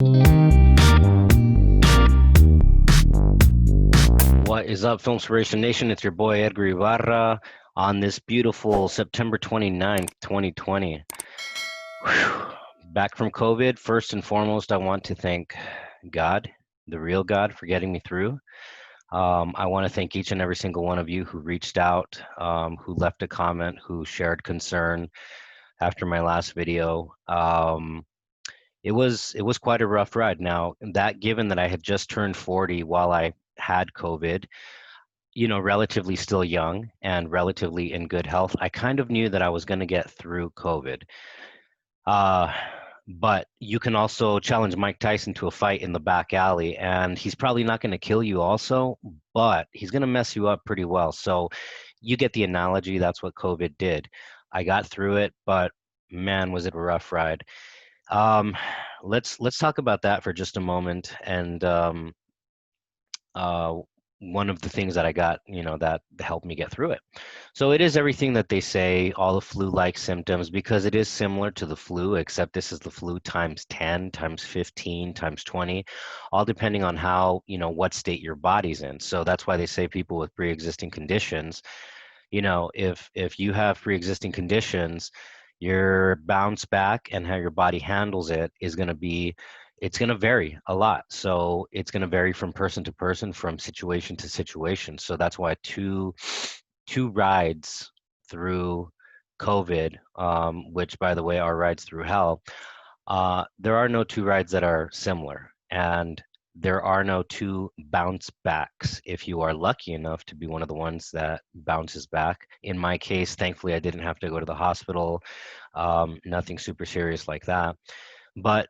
What is up, Filmspiration Nation? It's your boy Edgar Ibarra on this beautiful September 29th, 2020. Whew. Back from COVID. First and foremost, I want to thank God, the real God, for getting me through. I want to thank each and every single one of you who reached out, who left a comment, who shared concern after my last video. It was quite a rough ride. Now, that given that I had just turned 40 while I had COVID, relatively still young and relatively in good health, I kind of knew that I was going to get through COVID. Uh, but you can also challenge Mike Tyson to a fight in the back alley, and he's probably not going to kill you also, but he's going to mess you up pretty well. So you get the analogy. That's what COVID did. I got through it, but man, was it a rough ride. Um, let's talk about that for just a moment, and uh, one of the things that I got, that helped me get through it. So it is everything that they say, all the flu-like symptoms, because it is similar to the flu, except this is the flu times 10, times 15, times 20, all depending on how, what state your body's in. So that's why they say people with pre-existing conditions, if you have pre-existing conditions, your bounce back and how your body handles it is going to be, it's going to vary a lot. So it's going to vary from person to person, from situation to situation. So that's why two rides through COVID, which by the way are rides through hell, there are no two rides that are similar. And there are no two bounce backs if you are lucky enough to be one of the ones that bounces back. In my case, thankfully, I didn't have to go to the hospital, nothing super serious like that. But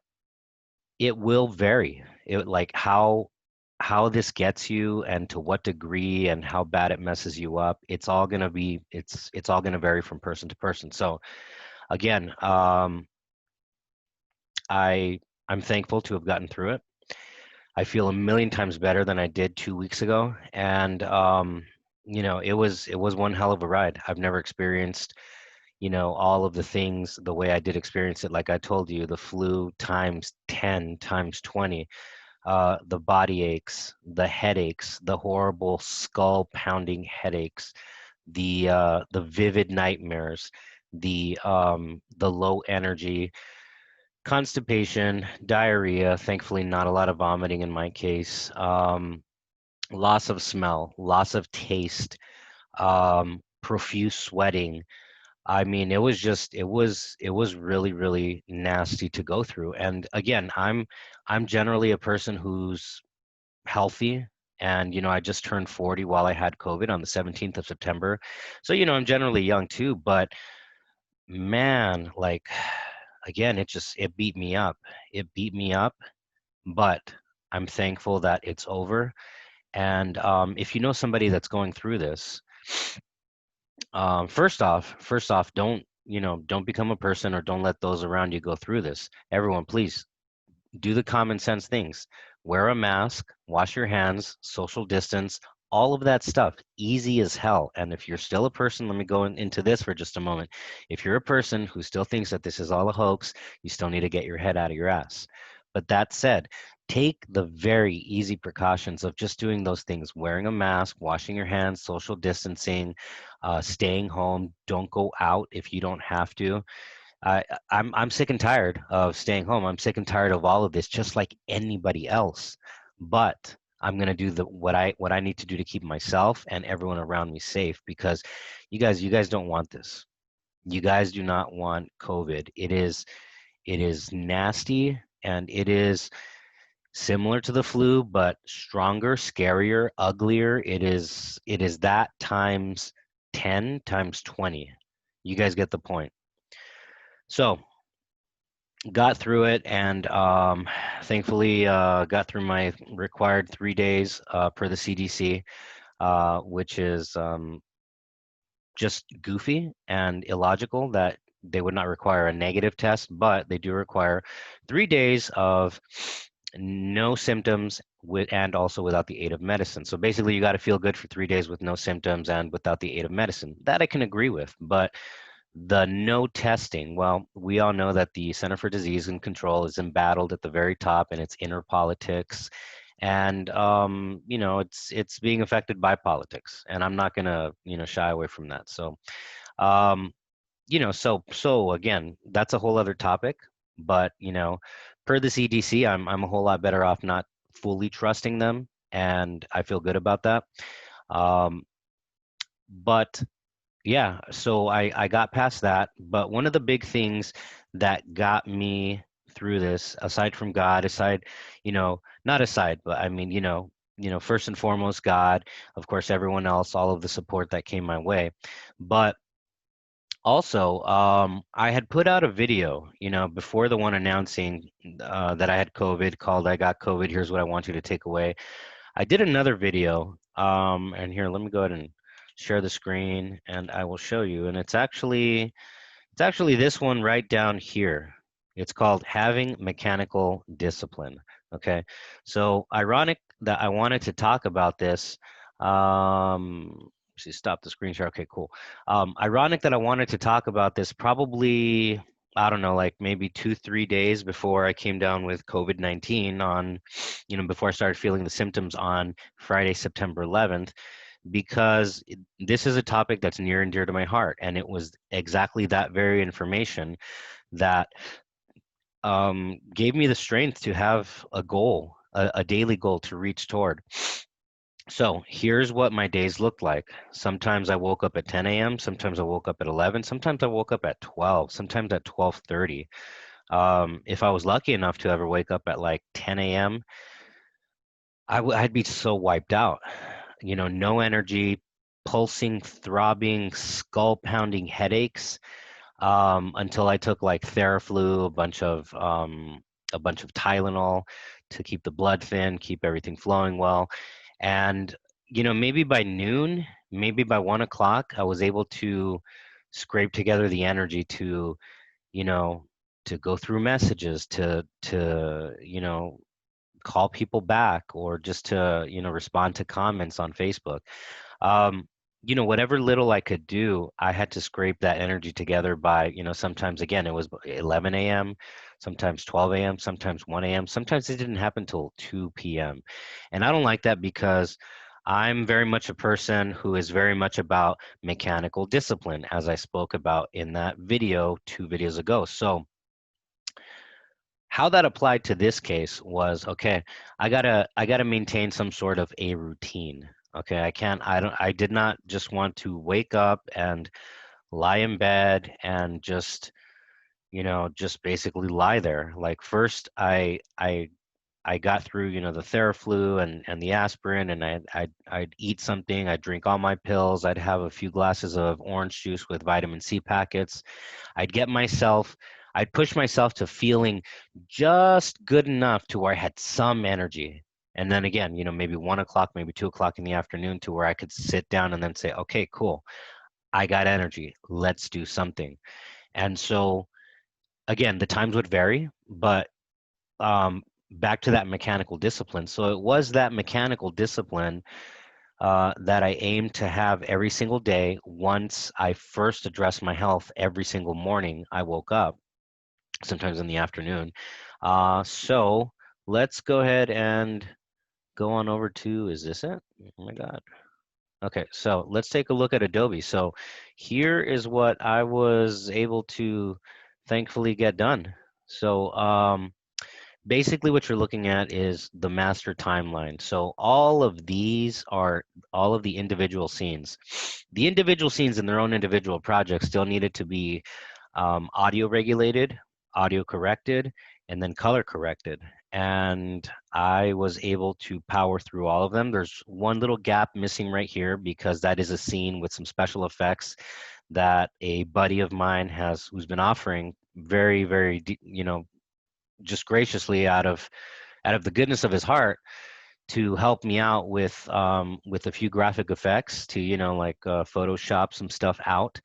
it will vary. It like how this gets you and to what degree and how bad it messes you up. It's all gonna be it's all gonna vary from person to person. So again, I'm thankful to have gotten through it. I feel a million times better than I did 2 weeks ago, and it was one hell of a ride. I've never experienced all of the things the way I did experience it. Like I told you, the flu times 10, times 20, the body aches, the headaches, the horrible skull pounding headaches, the vivid nightmares, the low energy, constipation, diarrhea, thankfully not a lot of vomiting in my case, loss of smell, loss of taste, profuse sweating. I mean, it was really, really nasty to go through. And again, I'm generally a person who's healthy. And, I just turned 40 while I had COVID on the 17th of September. So, I'm generally young too, but man, like, again, it beat me up. It beat me up, but I'm thankful that it's over. And if you know somebody that's going through this, first off, don't become a person or don't let those around you go through this. Everyone, please do the common sense things. Wear a mask, wash your hands, social distance, all of that stuff, easy as hell. And if you're still a person, let me go into this for just a moment. If you're a person who still thinks that this is all a hoax, you still need to get your head out of your ass. But that said, take the very easy precautions of just doing those things: wearing a mask, washing your hands, social distancing, staying home. Don't go out if you don't have to. I'm sick and tired of staying home. I'm sick and tired of all of this, just like anybody else. But I'm gonna do what I need to do to keep myself and everyone around me safe, because you guys don't want this. You guys do not want COVID. It is nasty, and it is similar to the flu, but stronger, scarier, uglier. It is that times 10, times 20. You guys get the point. So got through it, and thankfully got through my required 3 days per the CDC, which is just goofy and illogical that they would not require a negative test, but they do require 3 days of no symptoms and also without the aid of medicine. So basically, you got to feel good for 3 days with no symptoms and without the aid of medicine. That I can agree with, but The no testing. Well, we all know that the Center for Disease and Control is embattled at the very top in its inner politics, and it's being affected by politics. And I'm not gonna shy away from that. So um, so again, that's a whole other topic. But per the CDC, I'm a whole lot better off not fully trusting them, and I feel good about that. Um, but yeah, so I got past that. But one of the big things that got me through this, aside from God, not aside, but I mean, first and foremost, God, of course, everyone else, all of the support that came my way. But also, I had put out a video, before the one announcing that I had COVID, called "I Got COVID. Here's what I want you to take away." I did another video, and here, let me go ahead and share the screen, and I will show you. And it's actually this one right down here. It's called "Having Mechanical Discipline." Okay, so ironic that I wanted to talk about this. See, stop the screen share. Okay, cool. Ironic that I wanted to talk about this probably, I don't know, like maybe 2, 3 days before I came down with COVID-19 before I started feeling the symptoms on Friday, September 11th, because this is a topic that's near and dear to my heart. And it was exactly that very information that gave me the strength to have a goal, a daily goal to reach toward. So here's what my days looked like. Sometimes I woke up at 10 a.m. Sometimes I woke up at 11. Sometimes I woke up at 12. Sometimes at 12:30. If I was lucky enough to ever wake up at like 10 a.m., I'd be so wiped out. No energy, pulsing, throbbing, skull pounding headaches, until I took like Theraflu, a bunch of Tylenol to keep the blood thin, keep everything flowing well. And maybe by noon, maybe by 1 o'clock, I was able to scrape together the energy you know, to go through messages, to call people back, or just to respond to comments on Facebook. um, whatever little I could do, I had to scrape that energy together by, sometimes again, it was 11 a.m., sometimes 12 a.m., sometimes 1 a.m., sometimes it didn't happen till 2 p.m. And I don't like that, because I'm very much a person who is very much about mechanical discipline, as I spoke about in that video 2 videos ago. So how that applied to this case was, okay, I gotta maintain some sort of a routine. Okay, I did not just want to wake up and lie in bed and just basically lie there. Like, first I got through, the Theraflu and the aspirin, and I'd eat something, I'd drink all my pills, I'd have a few glasses of orange juice with vitamin C packets. I'd get myself, I'd push myself to feeling just good enough to where I had some energy. And then again, maybe 1 o'clock, maybe 2 o'clock in the afternoon, to where I could sit down and then say, okay, cool, I got energy. Let's do something. And so again, the times would vary, but um, back to that mechanical discipline. So it was that mechanical discipline that I aimed to have every single day. Once I first addressed my health every single morning I woke up, sometimes in the afternoon. So let's go ahead and go on over to, is this it? Oh my God. Okay, so let's take a look at Adobe. So here is what I was able to thankfully get done. So basically what you're looking at is the master timeline. So all of these are all of the individual scenes. The individual scenes in their own individual projects still needed to be audio regulated, audio corrected, and then color corrected. And I was able to power through all of them. There's one little gap missing right here, because that is a scene with some special effects that a buddy of mine who's been offering very, very, just graciously out of the goodness of his heart, to help me out with a few graphic effects to like Photoshop some stuff out.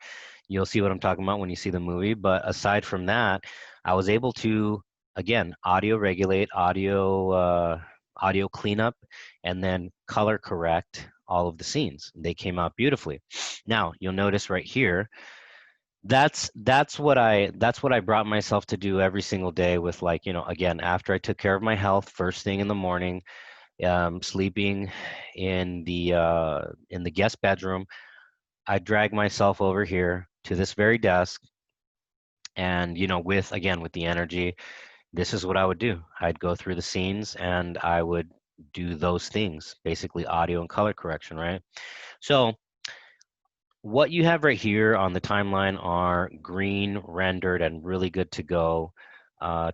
You'll see what I'm talking about when you see the movie. But aside from that, I was able to, again, audio regulate, audio cleanup, and then color correct all of the scenes. They came out beautifully. Now you'll notice right here, That's what I brought myself to do every single day with, like, again, after I took care of my health first thing in the morning, sleeping in the guest bedroom. I drag myself over here to this very desk, and with the energy, this is what I would do. I'd go through the scenes and I would do those things, basically audio and color correction, right? So what you have right here on the timeline are green rendered and really good to go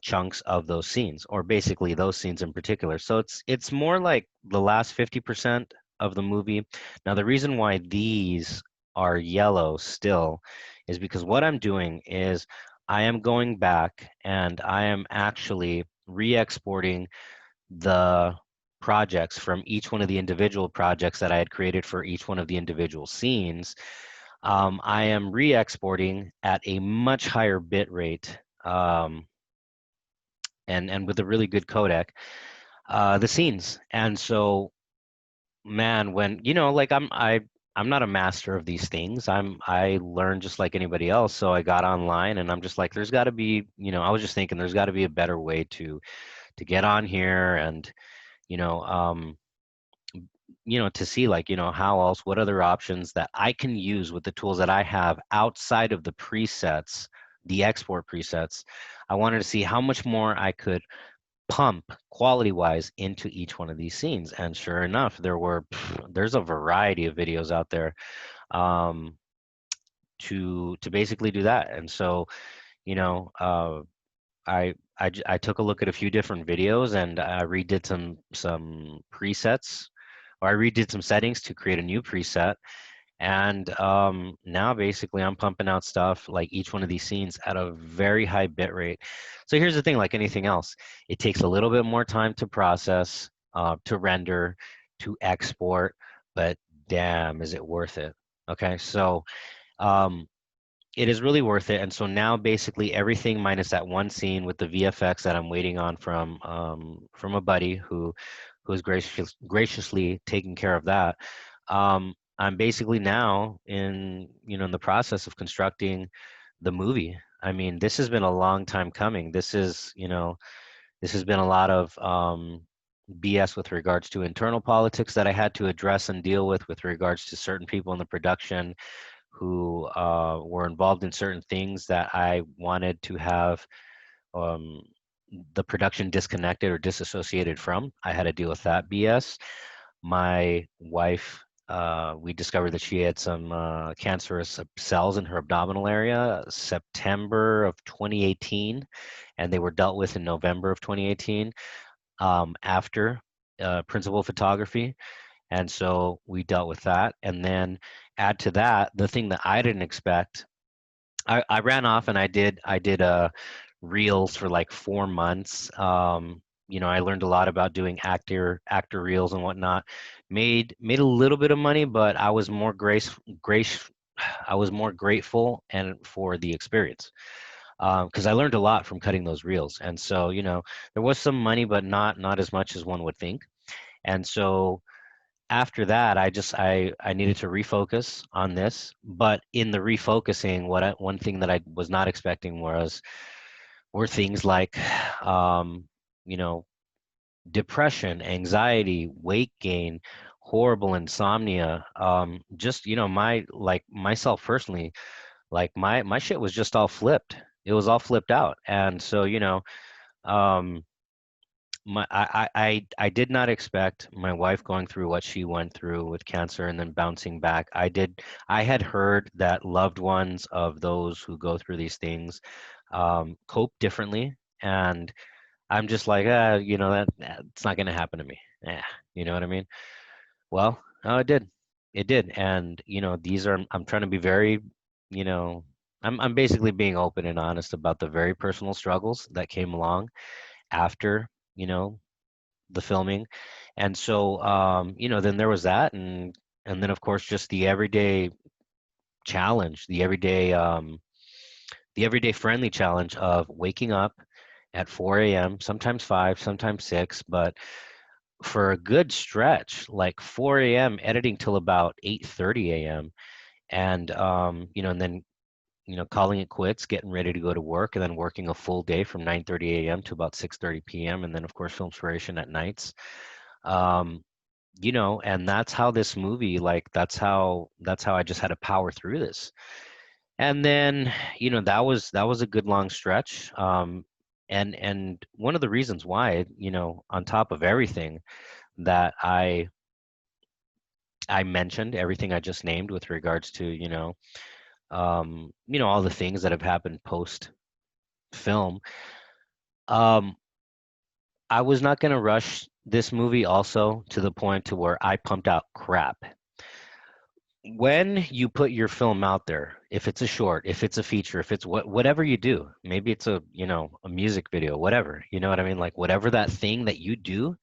chunks of those scenes, or basically those scenes in particular. So it's more like the last 50% of the movie. Now, the reason why these are yellow still is because what I'm doing is I am going back and I am actually re-exporting the projects from each one of the individual projects that I had created for each one of the individual scenes. I am re-exporting at a much higher bit rate, and with a really good codec, the scenes. And so, man, when like I'm not a master of these things. I learn just like anybody else. So I got online and I'm just like, there's got to be, I was just thinking there's got to be a better way to get on here and you know um to see, like, how else, what other options that I can use with the tools that I have outside of the presets, the export presets. I wanted to see how much more I could pump quality wise into each one of these scenes. And sure enough, there's a variety of videos out there um, to basically do that. And so, you know, I took a look at a few different videos and I redid some presets, or I redid some settings to create a new preset. And now basically I'm pumping out stuff like each one of these scenes at a very high bit rate. So here's the thing, like anything else, it takes a little bit more time to process, to render, to export, but damn, is it worth it? Okay, so um, it is really worth it. And so now basically everything minus that one scene with the VFX that I'm waiting on from a buddy who is graciously taking care of that. I'm basically now in the process of constructing the movie. I mean, this has been a long time coming. This has been a lot of BS with regards to internal politics that I had to address and deal with regards to certain people in the production who were involved in certain things that I wanted to have um, the production disconnected or disassociated from. I had to deal with that BS. My wife, we discovered that she had some cancerous cells in her abdominal area September of 2018, and they were dealt with in November of 2018 after principal photography. And so we dealt with that. And then add to that, the thing that I didn't expect, I ran off and I did reels for like 4 months. I learned a lot about doing actor reels and whatnot. Made a little bit of money, but grace I was more grateful and for the experience, because I learned a lot from cutting those reels. And so, there was some money, but not as much as one would think. And so after that, I needed to refocus on this. But in the refocusing, one thing that I was not expecting were things like um, you know depression, anxiety, weight gain, horrible insomnia, just my, like, myself personally, like my shit was just all flipped. It was all flipped out. And so, um I did not expect my wife going through what she went through with cancer and then bouncing back. I had heard that loved ones of those who go through these things cope differently. And I'm just like, that it's not going to happen to me. Yeah, you know what I mean? Well, no, it did. It did. And, I'm trying to be very, you know, I'm basically being open and honest about the very personal struggles that came along after, you know, the filming. And so, then there was that. And then, of course, just the everyday challenge, the everyday friendly challenge of waking up at 4 a.m., sometimes 5, sometimes 6, but for a good stretch, like 4 a.m., editing till about 8:30 a.m. And, and then, calling it quits, getting ready to go to work, and then working a full day from 9:30 a.m. to about 6:30 p.m. And then, of course, Filmspiration at nights. Um, and that's how this movie, like, that's how I just had to power through this. And then, that was a good long stretch. And one of the reasons why, on top of everything that I mentioned, everything I just named with regards to, all the things that have happened post film. Um, I was not going to rush this movie also to the point to where I pumped out crap. When you put your film out there, if it's a short, if it's a feature, if it's whatever you do, maybe it's a music video, whatever, you know what I mean? Like whatever that thing that you do,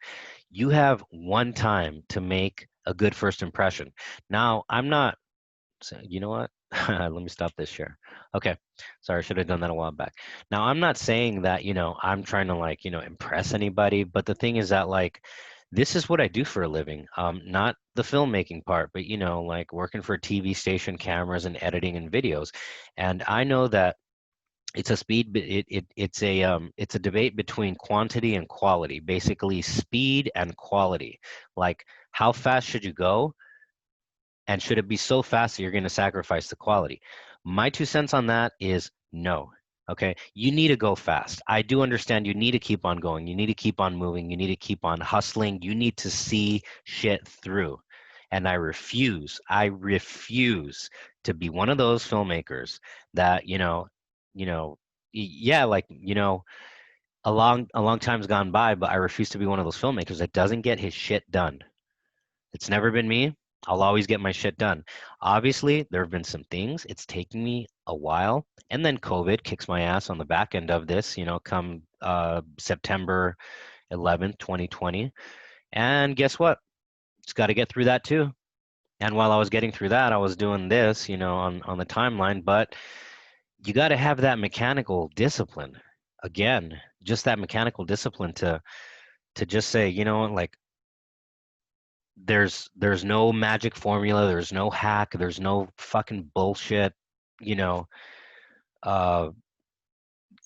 you have one time to make a good first impression. Now, I'm not. So, you know what? Let me stop this share. Okay. Sorry, I should have done that a while back. Now, I'm not saying that, I'm trying to like, impress anybody, but the thing is that like this is what I do for a living. Not the filmmaking part, but like working for a TV station, cameras and editing and videos. And I know that it's a speed it's a debate between quantity and quality, basically speed and quality. Like how fast should you go? And should it be so fast that you're going to sacrifice the quality? My 2 cents on that is no. Okay. You need to go fast. I do understand you need to keep on going. You need to keep on moving. You need to keep on hustling. You need to see shit through. And I refuse to be one of those filmmakers that, yeah, like, a long time's gone by, but I refuse to be one of those filmmakers that doesn't get his shit done. It's never been me. I'll always get my shit done. Obviously, there have been some things. It's taking me a while. And then COVID kicks my ass on the back end of this, come September 11th, 2020. And guess what? It's got to get through that too. And while I was getting through that, I was doing this, on the timeline. But you got to have that mechanical discipline. Again, just that mechanical discipline to just say, like, there's no magic formula, there's no hack, there's no fucking bullshit, you know, uh,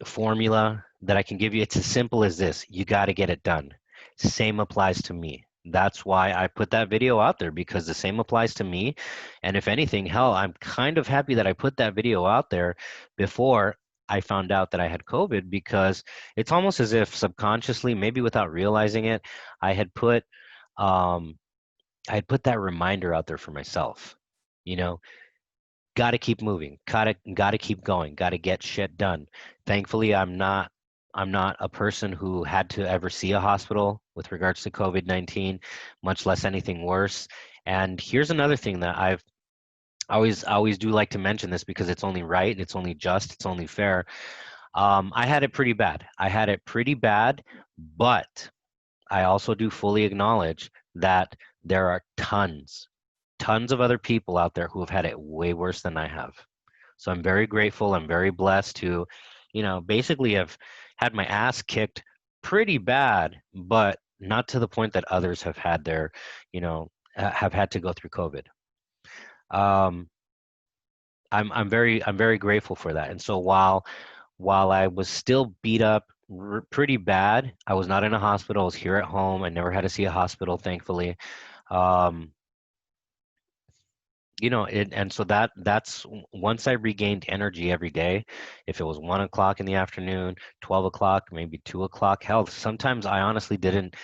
formula that I can give you. It's as simple as this. You got to get it done. Same applies to me. That's why I put that video out there, because the same applies to me. And if anything, hell, I'm kind of happy that I put that video out there before I found out that I had COVID, because it's almost as if subconsciously, maybe without realizing it, I had put um, I'd put that reminder out there for myself. You know, got to keep moving, got to keep going, got to get shit done. Thankfully, I'm not a person who had to ever see a hospital with regards to COVID-19, much less anything worse. And here's another thing that I've always do like to mention this, because it's only right, it's only just, it's only fair. I had it pretty bad. But I also do fully acknowledge that there are tons of other people out there who have had it way worse than I have. So I'm very grateful. I'm very blessed to, basically have had my ass kicked pretty bad, but not to the point that others have had have had to go through COVID. Um, I'm very grateful for that. And so while I was still beat up pretty bad, I was not in a hospital. I was here at home. I never had to see a hospital, thankfully. Um, and so that's once I regained energy every day. If it was 1 o'clock in the afternoon, 12 o'clock, maybe 2 o'clock, hell, sometimes I honestly didn't.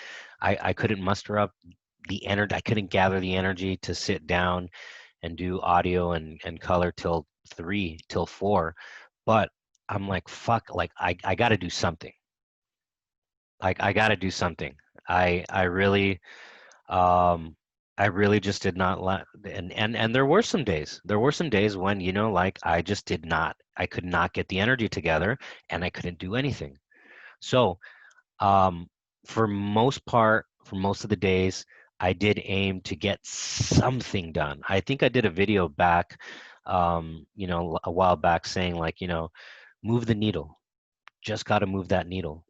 I couldn't muster up the energy. I couldn't gather the energy to sit down and do audio and color till 3, till 4. But I'm like, fuck, like I got to do something. Like I got to do something. I really um I really just did not let, and there were some days. There were some days when, like I just did not, I could not get the energy together and I couldn't do anything. So, um for most of the days, I did aim to get something done. I think I did a video back a while back saying like, move the needle. Just got to move that needle.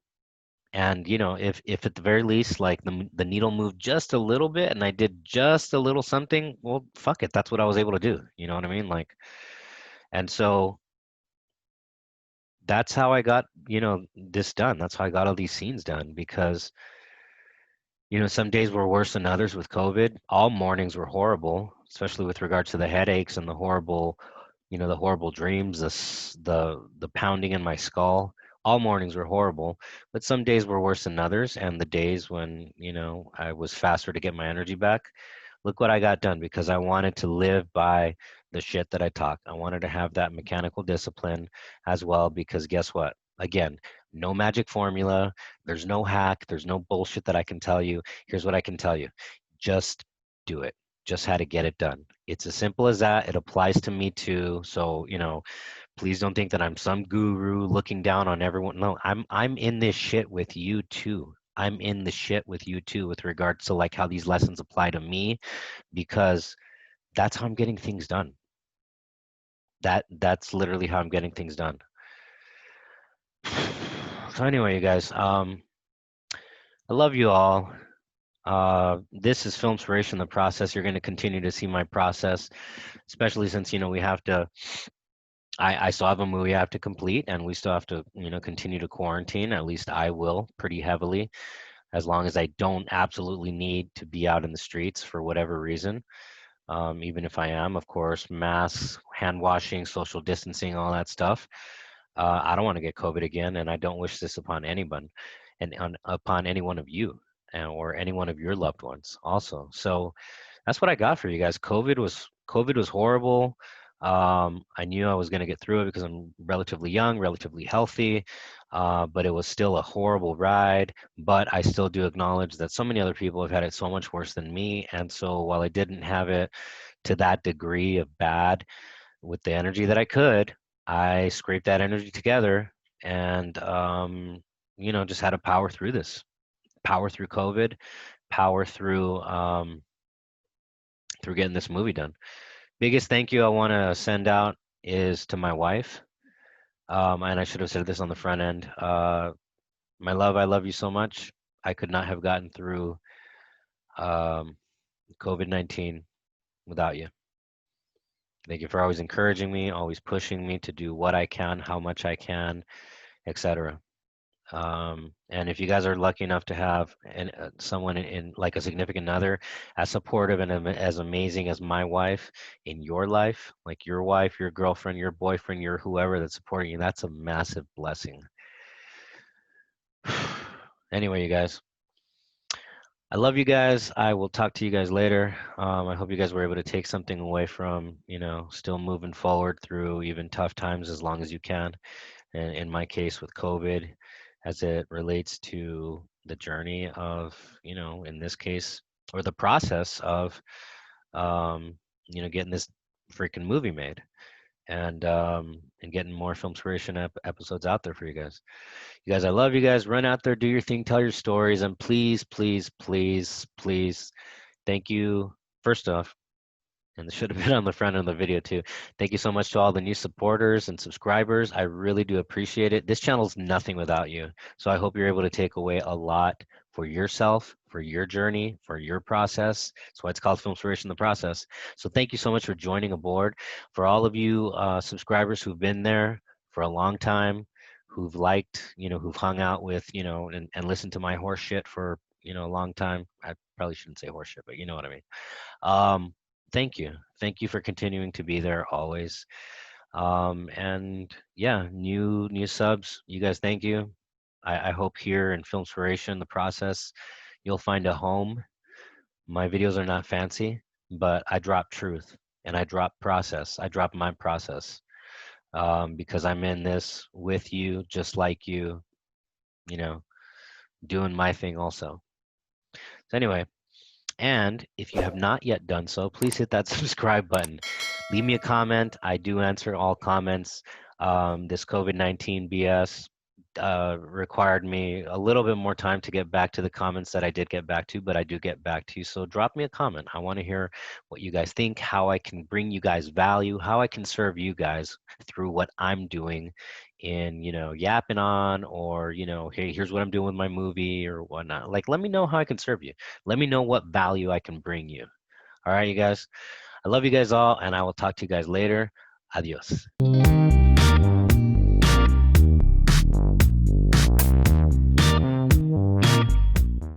And if at the very least, like the needle moved just a little bit and I did just a little something, well, fuck it, that's what I was able to do. You know what I mean? Like, and so that's how I got, this done. That's how I got all these scenes done because, some days were worse than others with COVID. All mornings were horrible, especially with regards to the headaches and the horrible dreams, the pounding in my skull. All mornings were horrible, but some days were worse than others. And the days when, I was faster to get my energy back, look what I got done because I wanted to live by the shit that I talk. I wanted to have that mechanical discipline as well because guess what? Again, no magic formula. There's no hack. There's no bullshit that I can tell you. Here's what I can tell you. Just do it. Just how to get it done. It's as simple as that. It applies to me too. So, please don't think that I'm some guru looking down on everyone. No, I'm in this shit with you too. I'm in the shit with you too with regards to like how these lessons apply to me because that's how I'm getting things done. That's literally how I'm getting things done. So anyway, you guys, I love you all. This is Filmspiration, the process. You're going to continue to see my process, especially since, we have to, I still have a movie I have to complete and we still have to, continue to quarantine. At least I will pretty heavily, as long as I don't absolutely need to be out in the streets for whatever reason. Even if I am, of course, masks, hand washing, social distancing, all that stuff. I don't want to get COVID again, and I don't wish this upon anyone, and upon any one of you, or any one of your loved ones, also. So that's what I got for you guys. COVID was horrible. I knew I was going to get through it because I'm relatively young, relatively healthy, but it was still a horrible ride. But I still do acknowledge that so many other people have had it so much worse than me, and so while I didn't have it to that degree of bad with the energy that I could, I scraped that energy together and just had to power through this, power through COVID, power through getting this movie done. Biggest thank you I want to send out is to my wife. And I should have said this on the front end. My love, I love you so much. I could not have gotten through um, COVID-19 without you. Thank you for always encouraging me, always pushing me to do what I can, how much I can, etc. And if you guys are lucky enough to have someone in like a significant other as supportive and as amazing as my wife in your life, like your wife, your girlfriend, your boyfriend, your whoever that's supporting you, that's a massive blessing. Anyway, you guys, I love you guys. I will talk to you guys later. I hope you guys were able to take something away from, still moving forward through even tough times as long as you can. And in my case with COVID, as it relates to the journey of, in this case, or the process of, getting this freaking movie made and getting more Filmspiration episodes out there for you guys. You guys, I love you guys. Run out there, do your thing, tell your stories, and please, please, please, please, thank you. First off, and it should have been on the front of the video too. Thank you so much to all the new supporters and subscribers. I really do appreciate it. This channel is nothing without you. So I hope you're able to take away a lot for yourself, for your journey, for your process. That's why it's called Filmspiration, the process. So thank you so much for joining aboard. For all of you subscribers who've been there for a long time, who've liked, who've hung out with, and listened to my horse shit for, a long time. I probably shouldn't say horse shit, but you know what I mean. Thank you. Thank you for continuing to be there always. And yeah, new subs, you guys, thank you. I hope here in Filmspiration, the process, you'll find a home. My videos are not fancy, but I drop truth and I drop process. I drop my process because I'm in this with you, just like you know, doing my thing also. So anyway, and if you have not yet done so, please hit that subscribe button. Leave me a comment. I do answer all comments. This COVID-19 BS required me a little bit more time to get back to the comments that I did get back to, but I do get back to you. So drop me a comment. I want to hear what you guys think, how I can bring you guys value, how I can serve you guys through what I'm doing in, yapping on, or, hey, here's what I'm doing with my movie or whatnot. Like, let me know how I can serve you. Let me know what value I can bring you. All right, you guys. I love you guys all, and I will talk to you guys later. Adios.